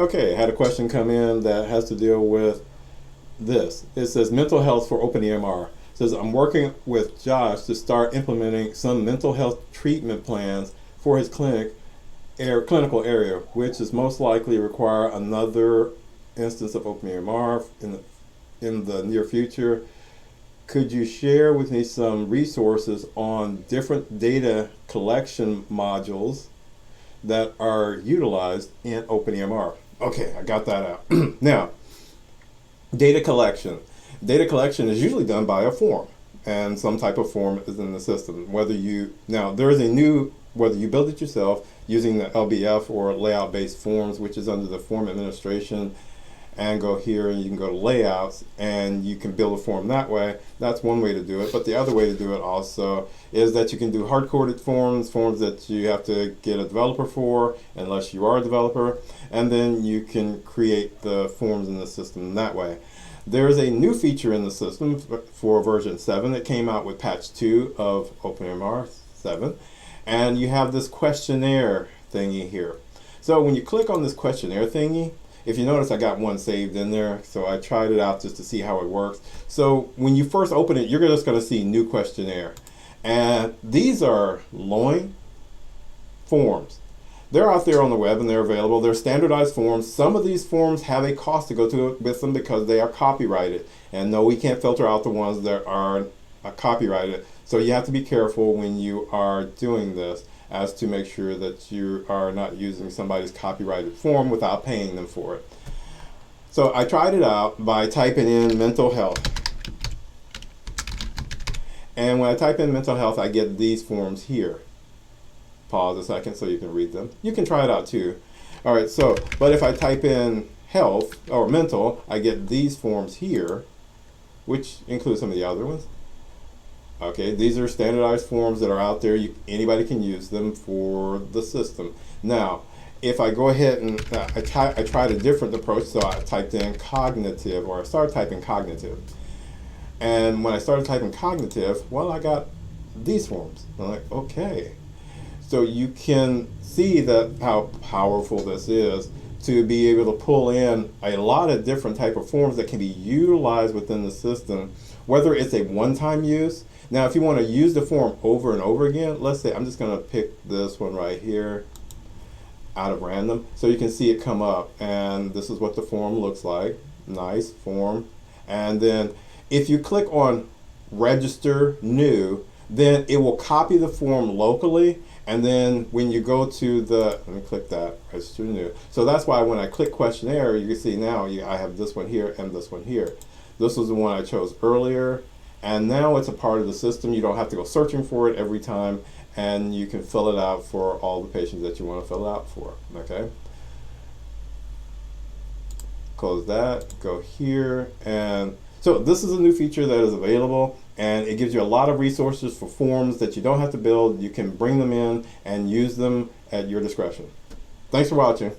Okay, I had a question come in that has to deal with this. It says mental health for OpenEMR. It says I'm working with Josh to start implementing some mental health treatment plans for his clinical area, which is most likely require another instance of OpenEMR in the near future. Could you share with me some resources on different data collection modules that are utilized in OpenEMR? Okay, I got that out. Now, data collection. Data collection is usually done by a form, and some type of form is in the system. Whether you build it yourself using the LBF or layout-based forms, which is under the form administration, and go here and you can go to layouts and you can build a form that way. That's one way to do it. But the other way to do it also is that you can do hard-coded forms that you have to get a developer for unless you are a developer, and then you can create the forms in the system that way. There's a new feature in the system for version 7 that came out with patch 2 of OpenEMR 7, and you have this questionnaire thingy here. So when you click on this questionnaire thingy, if you notice, I got one saved in there, so I tried it out just to see how it works. So when you first open it, you're just going to see new questionnaire. And these are Loin forms. They're out there on the web and they're available. They're standardized forms. Some of these forms have a cost to go to with them because they are copyrighted. And no, we can't filter out the ones that are copyrighted. So you have to be careful when you are doing this, as to make sure that you are not using somebody's copyrighted form without paying them for it. So I tried it out by typing in mental health. And when I type in mental health, I get these forms here. Pause a second so you can read them. You can try it out too. All right, so, but if I type in health or mental, I get these forms here, which include some of the other ones. Okay, these are standardized forms that are out there. Anybody can use them for the system. Now, if I go ahead and I tried a different approach, so I typed in cognitive, or I started typing cognitive. And when I started typing cognitive, well, I got these forms. I'm like, okay. So you can see that how powerful this is to be able to pull in a lot of different type of forms that can be utilized within the system, whether it's a one-time use. Now, if you want to use the form over and over again, let's say I'm just going to pick this one right here out of random, so you can see it come up, and this is what the form looks like. Nice form. And then if you click on register new, then it will copy the form locally, and then when you go to let me click that, register new. So that's why when I click questionnaire, you can see now I have this one here and this one here. This was the one I chose earlier, and now it's a part of the system. You don't have to go searching for it every time, and you can fill it out for all the patients that you want to fill it out for, okay? Close that, go here, and so this is a new feature that is available, and it gives you a lot of resources for forms that you don't have to build. You can bring them in and use them at your discretion. Thanks for watching.